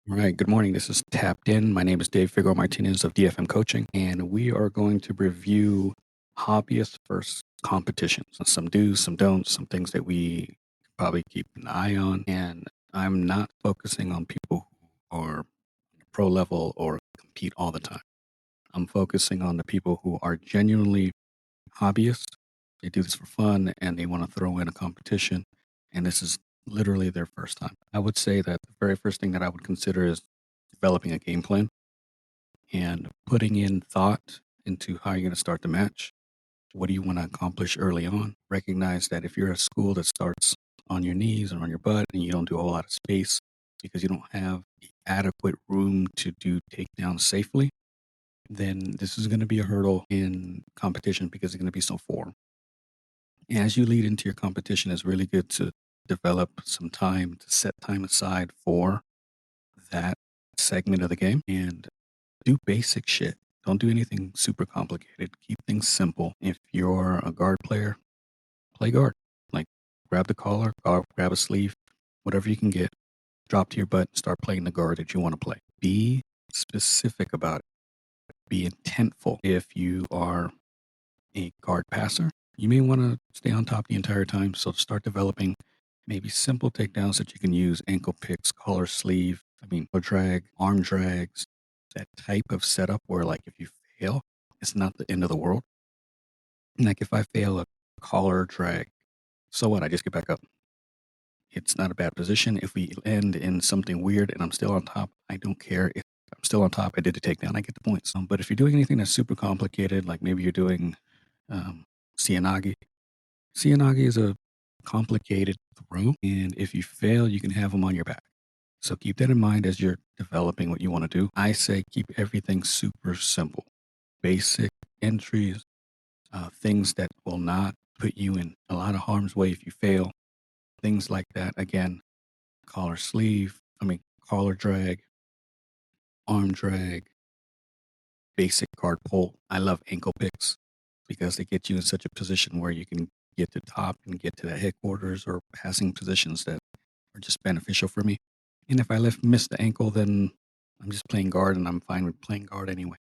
All right, good morning. This is Tapped In. My name is Dave Figueroa-Martinez of DFM Coaching, and we are going to review hobbyist first competitions. Some do's, some don'ts, some things that we probably keep an eye on. And I'm not focusing on people who are pro level or compete all the time. I'm focusing on the people who are genuinely hobbyists. They do this for fun and they want to throw in a competition. And this is literally their first time. I would say that the very first thing that I would consider is developing a game plan and putting in thought into how you're going to start the match. What do you want to accomplish early on? Recognize that if you're a school that starts on your knees or on your butt and you don't do a whole lot of space because you don't have the adequate room to do takedowns safely, then this is going to be a hurdle in competition because it's going to be so foreign. As you lead into your competition, it's really good to develop some time to set time aside for that segment of the game and do basic shit. Don't do anything super complicated. Keep things simple. If you're a guard player, play guard. Like grab the collar, grab a sleeve, whatever you can get, drop to your butt, and start playing the guard that you want to play. Be specific about it. Be intentful. If you are a guard passer, you may want to stay on top the entire time. So start developing maybe simple takedowns that you can use, ankle picks, collar sleeve, or drag, arm drags, that type of setup where like if you fail, it's not the end of the world. Like if I fail a collar drag, so what? I just get back up. It's not a bad position. If we end in something weird and I'm still on top, I don't care. If I'm still on top, I did the takedown, I get the points. But if you're doing anything that's super complicated, like maybe you're doing Cianagi. Cianagi is a complicated throw, and if you fail, you can have them on your back. So keep that in mind as you're developing what you want to do. I say keep everything super simple. Basic entries, things that will not put you in a lot of harm's way if you fail, things like that. Again, collar sleeve, collar drag, arm drag, basic guard pull. I love ankle picks because they get you in such a position where you can get to top and get to the headquarters or passing positions that are just beneficial for me. And if I miss the ankle, then I'm just playing guard and I'm fine with playing guard anyway.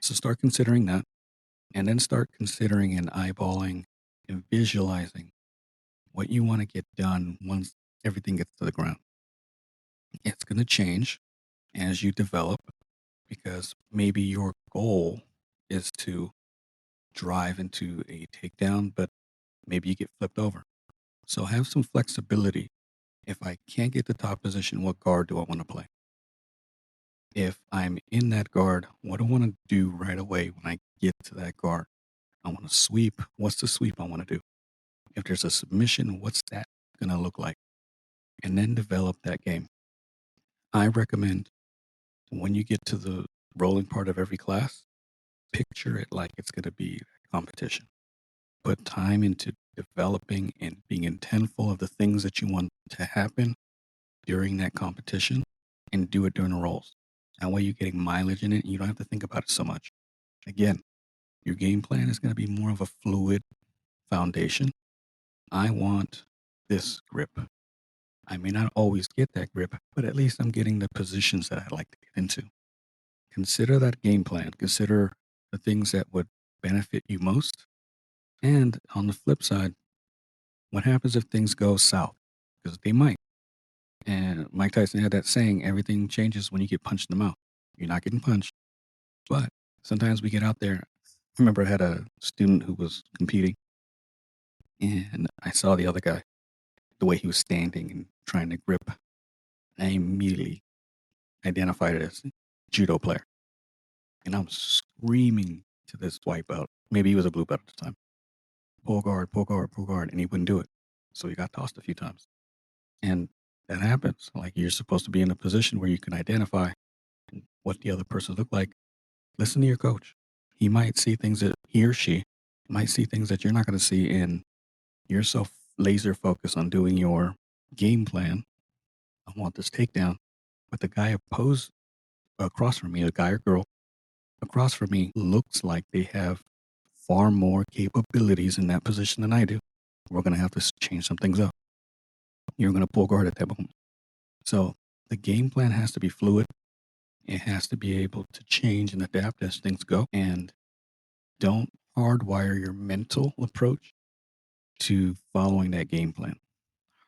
So start considering that and then start considering and eyeballing and visualizing what you want to get done once everything gets to the ground. It's going to change as you develop because maybe your goal is to drive into a takedown, but maybe you get flipped over. So have some flexibility. If I can't get the top position, what guard do I want to play? If I'm in that guard, what do I want to do right away when I get to that guard? I want to sweep. What's the sweep I want to do? If there's a submission, what's that going to look like? And then develop that game. I recommend when you get to the rolling part of every class, picture it like it's going to be a competition. Put time into developing and being intentful of the things that you want to happen during that competition and do it during the rolls. That way you're getting mileage in it and you don't have to think about it so much. Again, your game plan is going to be more of a fluid foundation. I want this grip. I may not always get that grip, but at least I'm getting the positions that I like to get into. Consider that game plan. Consider the things that would benefit you most. And on the flip side, what happens if things go south? Because they might. And Mike Tyson had that saying, everything changes when you get punched in the mouth. You're not getting punched, but sometimes we get out there. I remember I had a student who was competing, and I saw the other guy, the way he was standing and trying to grip. I immediately identified it as a judo player. And I was screaming to this white belt. Maybe he was a blue belt at the time. Pull guard, pull guard, pull guard. And he wouldn't do it. So he got tossed a few times. And that happens. Like you're supposed to be in a position where you can identify what the other person looked like. Listen to your coach. He might see things that he or she might see things that you're not going to see, and you're so laser focused on doing your game plan. I want this takedown. But the guy across from me, a guy or girl across from me, looks like they have far more capabilities in that position than I do. We're going to have to change some things up. You're going to pull guard at that moment. So The game plan has to be fluid. It has to be able to change and adapt as things go. And don't hardwire your mental approach to following that game plan.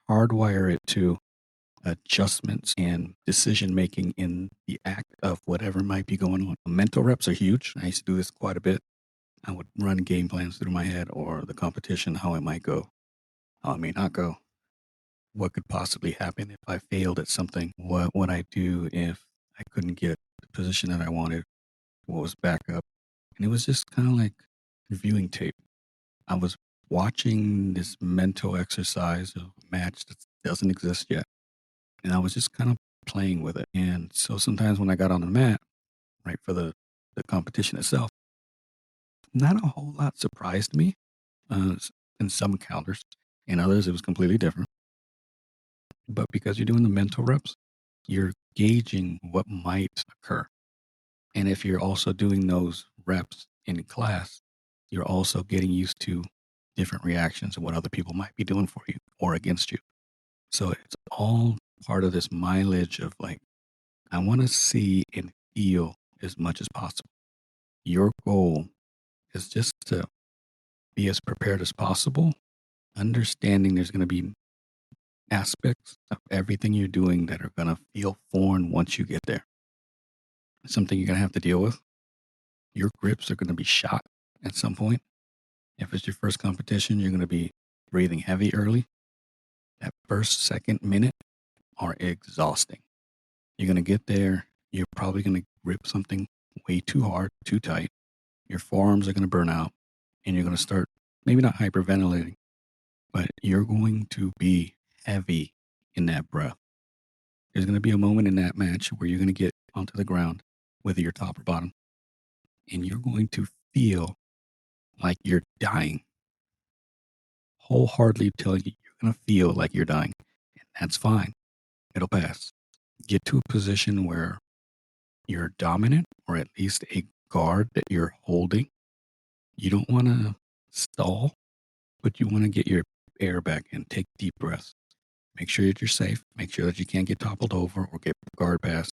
Hardwire it to adjustments and decision making in the act of whatever might be going on. Mental reps are huge. I used to do this quite a bit. I would run game plans through my head, or the competition, how it might go, how it may not go. What could possibly happen if I failed at something? What would I do if I couldn't get the position that I wanted? What was backup? And it was just kind of like reviewing tape. I was watching this mental exercise of a match that doesn't exist yet. And I was just kind of playing with it. And so sometimes when I got on the mat, right, for the competition itself, not a whole lot surprised me in some counters. In others, it was completely different. But because you're doing the mental reps, you're gauging what might occur. And if you're also doing those reps in class, you're also getting used to different reactions and what other people might be doing for you or against you. So it's all part of this mileage of like, I want to see and feel as much as possible. Your goal is just to be as prepared as possible, understanding there's going to be aspects of everything you're doing that are going to feel foreign once you get there. Something you're going to have to deal with. Your grips are going to be shot at some point. If it's your first competition, you're going to be breathing heavy early. That first, second minute are exhausting. You're going to get there. You're probably going to grip something way too hard, too tight. Your forearms are going to burn out, and you're going to start maybe not hyperventilating, but you're going to be heavy in that breath. There's going to be a moment in that match where you're going to get onto the ground, whether you're top or bottom, and you're going to feel like you're dying. Wholeheartedly telling you you're going to feel like you're dying, and that's fine. It'll pass. Get to a position where you're dominant, or at least a guard that you're holding. You don't want to stall, but you want to get your air back and take deep breaths. Make sure that you're safe. Make sure that you can't get toppled over or get guard passed.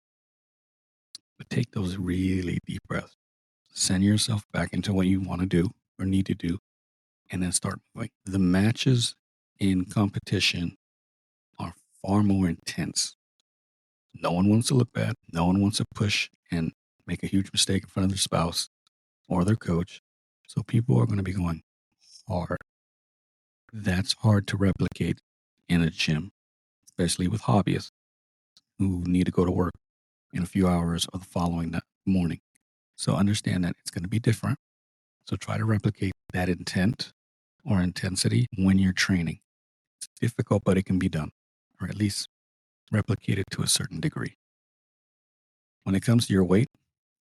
But take those really deep breaths. Send yourself back into what you want to do or need to do, and then start moving. The matches in competition are far more intense. No one wants to look bad. No one wants to push and make a huge mistake in front of their spouse or their coach. So people are going to be going hard. That's hard to replicate in a gym, especially with hobbyists who need to go to work in a few hours or the following morning. So understand that it's going to be different. So try to replicate that intent or intensity when you're training. It's difficult, but it can be done, or at least replicate it to a certain degree. When it comes to your weight,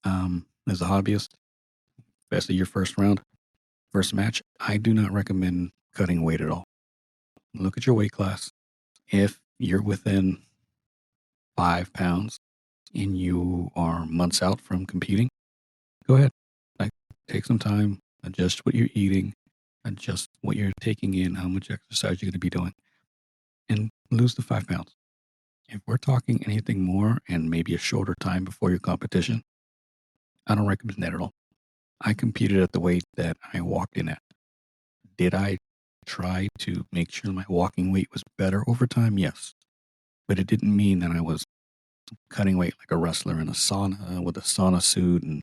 as a hobbyist, especially your first round, first match, I do not recommend cutting weight at all. Look at your weight class. If you're within 5 pounds and you are months out from competing, go ahead. Like, take some time, adjust what you're eating, adjust what you're taking in, how much exercise you're going to be doing, and lose the 5 pounds. If we're talking anything more and maybe a shorter time before your competition, I don't recommend that at all. I competed at the weight that I walked in at. Did I try to make sure my walking weight was better over time? Yes. But it didn't mean that I was cutting weight like a wrestler in a sauna with a sauna suit and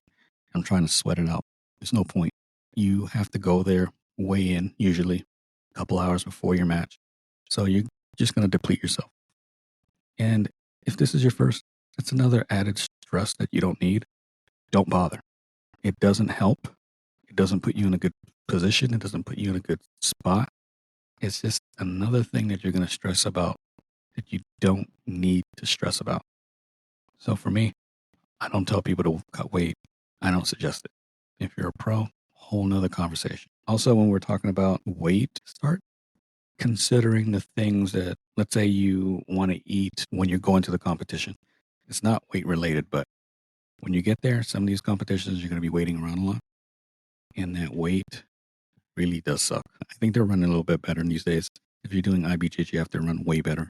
I'm trying to sweat it out. There's no point. You have to go there, weigh in, usually a couple hours before your match. So you're just going to deplete yourself. And if this is your first, it's another added stress that you don't need. Don't bother. It doesn't help. It doesn't put you in a good position. It doesn't put you in a good spot. It's just another thing that you're going to stress about that you don't need to stress about. So for me, I don't tell people to cut weight. I don't suggest it. If you're a pro, whole nother conversation. Also, when we're talking about weight, start considering the things that, let's say you want to eat when you're going to the competition. It's not weight related, but when you get there, some of these competitions, you're going to be waiting around a lot. And that weight really does suck. I think they're running a little bit better these days. If you're doing IBJJ, you have to run way better.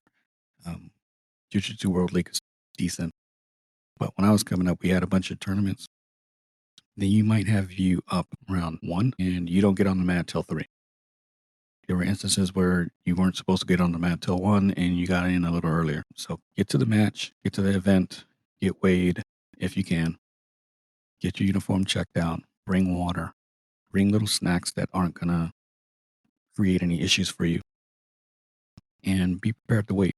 Jiu-Jitsu World League is decent. But when I was coming up, we had a bunch of tournaments. Then you might have you up around 1 and you don't get on the mat till 3. There were instances where you weren't supposed to get on the mat till 1 and you got in a little earlier. So get to the match, get to the event, get weighed if you can, get your uniform checked out, bring water, bring little snacks that aren't going to create any issues for you, and be prepared to wait.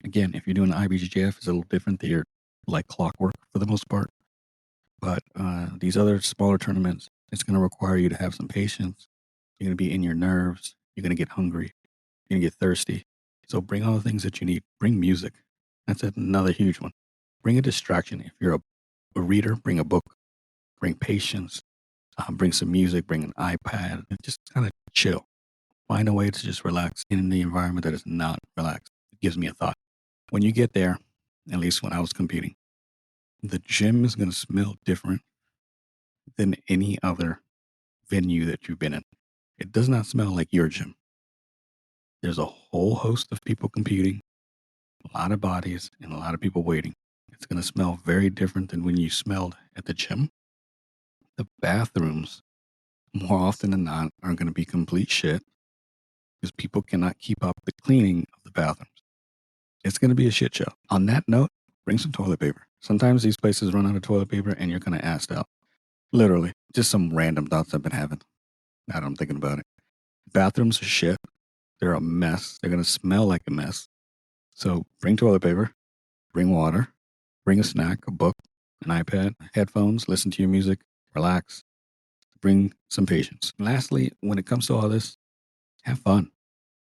Again, if you're doing the IBJJF, it's a little different. They're like clockwork for the most part. But these other smaller tournaments, it's going to require you to have some patience. You're going to be in your nerves. You're going to get hungry. You're going to get thirsty. So bring all the things that you need. Bring music. That's another huge one. Bring a distraction. If you're a reader, bring a book. Bring patience. Bring some music. Bring an iPad. And just kind of chill. Find a way to just relax in the environment that is not relaxed. It gives me a thought. When you get there, at least when I was competing, the gym is going to smell different than any other venue that you've been in. It does not smell like your gym. There's a whole host of people competing, a lot of bodies, and a lot of people waiting. It's going to smell very different than when you smelled at the gym. The bathrooms, more often than not, are going to be complete shit because people cannot keep up the cleaning of the bathrooms. It's going to be a shit show. On that note, bring some toilet paper. Sometimes these places run out of toilet paper and you're going to ask out. Literally, just some random thoughts I've been having. Now that I'm thinking about it. Bathrooms are shit. They're a mess. They're going to smell like a mess. So bring toilet paper, bring water, bring a snack, a book, an iPad, headphones, listen to your music, relax, bring some patience. Lastly, when it comes to all this, have fun.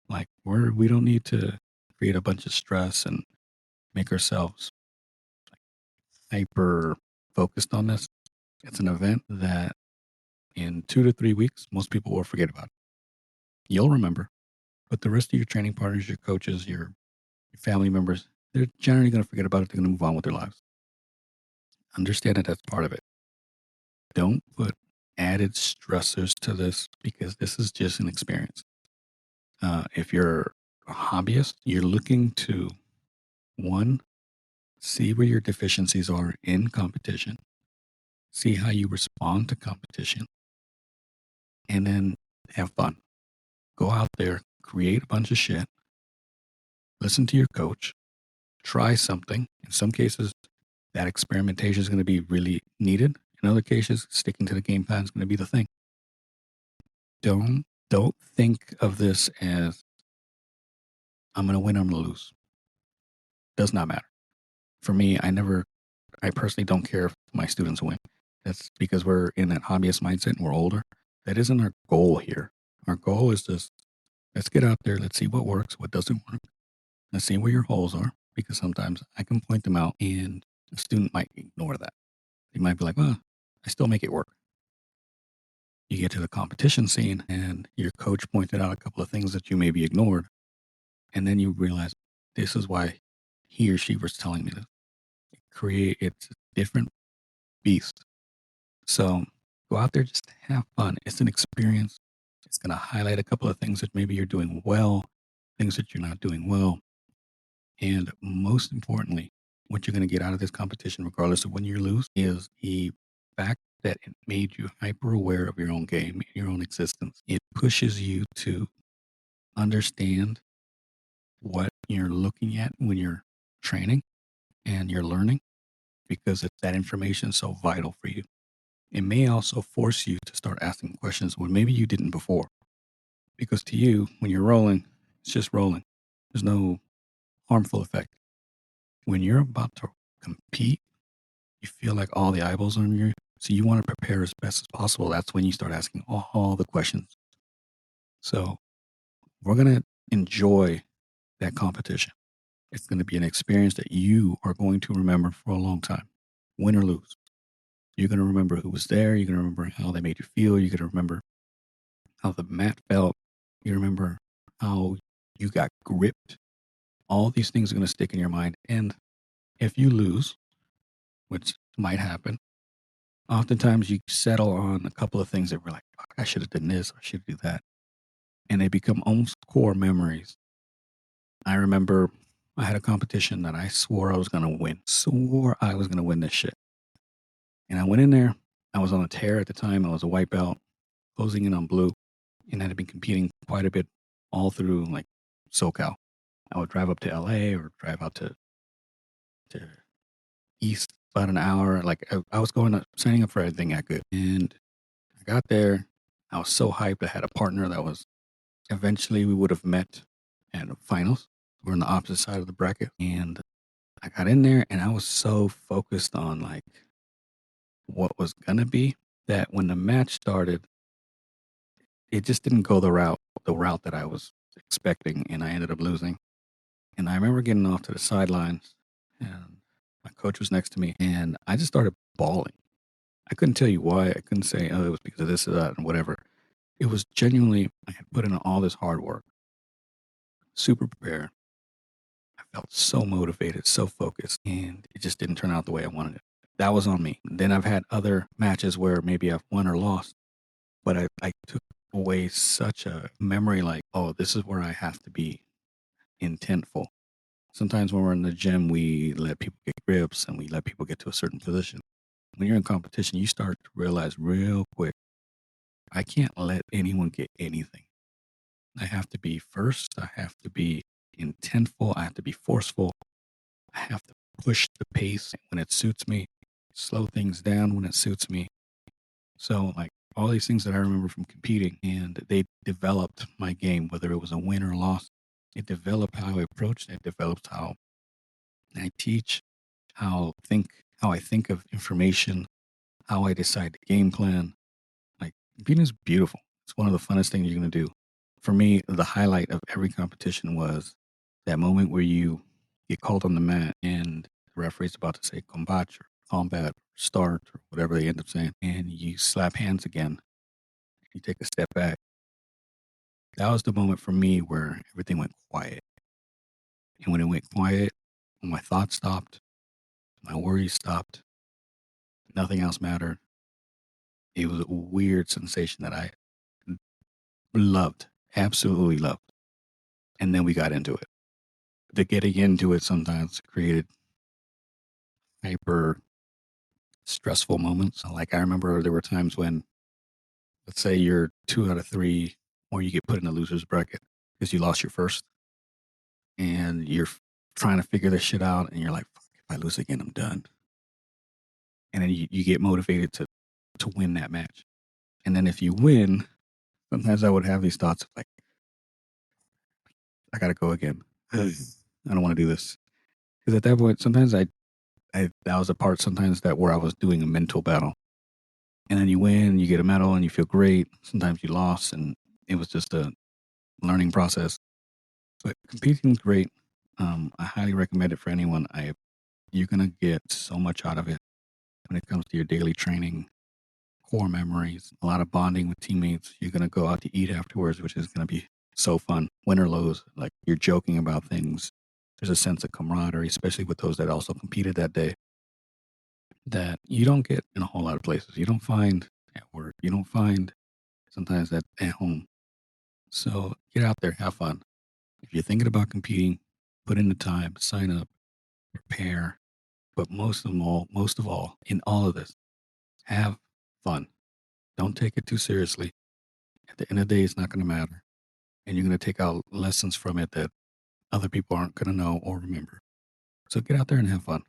Like we don't need to create a bunch of stress and make ourselves hyper focused on this. It's an event that in 2 to 3 weeks, most people will forget about it. You'll remember, but the rest of your training partners, your coaches, your family members, they're generally going to forget about it. They're going to move on with their lives. Understand that that's part of it. Don't put added stressors to this because this is just an experience. If you're a hobbyist, you're looking to, one, see where your deficiencies are in competition, see how you respond to competition, and then have fun. Go out there, create a bunch of shit, listen to your coach, try something. In some cases, that experimentation is going to be really needed. In other cases, sticking to the game plan is going to be the thing. Don't think of this as I'm going to win, I'm going to lose. Does not matter. For me, I personally don't care if my students win. That's because we're in that hobbyist mindset and we're older. That isn't our goal here. Our goal is just, let's get out there. Let's see what works, what doesn't work. Let's see where your holes are, because sometimes I can point them out and a student might ignore that. They might be like, well, I still make it work. You get to the competition scene and your coach pointed out a couple of things that you maybe ignored. And then you realize this is why he or she was telling me this. It's a different beast. So go out there, just have fun. It's an experience. It's going to highlight a couple of things that maybe you're doing well, things that you're not doing well. And most importantly, what you're going to get out of this competition, regardless of when you lose, is the fact that it made you hyper aware of your own game, your own existence. It pushes you to understand what you're looking at when you're training and you're learning, because that information is so vital for you. It may also force you to start asking questions when maybe you didn't before. Because to you, when you're rolling, it's just rolling. There's no harmful effect. When you're about to compete, you feel like all the eyeballs are on you. So you want to prepare as best as possible. That's when you start asking all the questions. So we're going to enjoy that competition. It's going to be an experience that you are going to remember for a long time, win or lose. You're going to remember who was there. You're going to remember how they made you feel. You're going to remember how the mat felt. You remember how you got gripped. All these things are going to stick in your mind. And if you lose, which might happen, oftentimes you settle on a couple of things that were like, "Fuck, I should have done this, I should do that." And they become almost core memories. I remember I had a competition that I swore I was going to win. Swore I was going to win this shit. And I went in there. I was on a tear at the time. I was a white belt, closing in on blue, and I had been competing quite a bit all through like SoCal. I would drive up to LA or drive out to East about an hour. Like I was signing up for everything I could. And I got there. I was so hyped. I had a partner that was eventually we would have met at finals. We're on the opposite side of the bracket. And I got in there and I was so focused on like what was gonna be that when the match started, it just didn't go the route that I was expecting, and I ended up losing. And I remember getting off to the sidelines, and my coach was next to me, and I just started bawling. I couldn't tell you why. I couldn't say, oh, it was because of this or that and whatever. It was genuinely, I had put in all this hard work, super prepared. I felt so motivated, so focused, and it just didn't turn out the way I wanted it. That was on me. Then I've had other matches where maybe I've won or lost, but I took away such a memory like, oh, this is where I have to be intentful. Sometimes when we're in the gym, we let people get grips and we let people get to a certain position. When you're in competition, you start to realize real quick, I can't let anyone get anything. I have to be first. I have to be intentful. I have to be forceful. I have to push the pace when it suits me, slow things down when it suits me. So, like all these things that I remember from competing, and they developed my game, whether it was a win or loss. It developed how I approached. It developed how I teach, how I think of information, how I decide the game plan. Like competing is beautiful. It's one of the funnest things you're gonna do. For me, the highlight of every competition was that moment where you get called on the mat and the referee's about to say combat or combat, start, or whatever they end up saying, and you slap hands again. You take a step back. That was the moment for me where everything went quiet. And when it went quiet, my thoughts stopped, my worries stopped, nothing else mattered. It was a weird sensation that I loved, absolutely loved. And then we got into it. The getting into it sometimes created hyper stressful moments. Like I remember there were times when, let's say you're 2 out of 3, or you get put in a loser's bracket because you lost your first, and you're trying to figure this shit out, and you're like, fuck, if I lose again, I'm done. And then you get motivated to win that match. And then if you win, sometimes I would have these thoughts of like, I gotta go again. I don't want to do this. Because at that point, sometimes that was a part sometimes that where I was doing a mental battle. And then you win, you get a medal, and you feel great. Sometimes you lost, and it was just a learning process. But competing is great. I highly recommend it for anyone. You're gonna get so much out of it when it comes to your daily training, core memories, a lot of bonding with teammates. You're gonna go out to eat afterwards, which is gonna be so fun. Win or lose, like you're joking about things. There's a sense of camaraderie, especially with those that also competed that day, that you don't get in a whole lot of places. You don't find at work. You don't find sometimes at home. So get out there, have fun. If you're thinking about competing, put in the time, sign up, prepare. But most of all, in all of this, have fun. Don't take it too seriously. At the end of the day, it's not going to matter. And you're going to take out lessons from it that other people aren't going to know or remember. So get out there and have fun.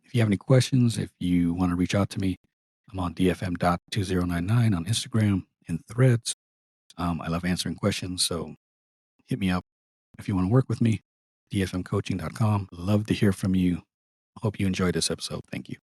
If you have any questions, if you want to reach out to me, I'm on dfm.2099 on Instagram and Threads. I love answering questions, so hit me up. If you want to work with me, dfmcoaching.com. Love to hear from you. Hope you enjoyed this episode. Thank you.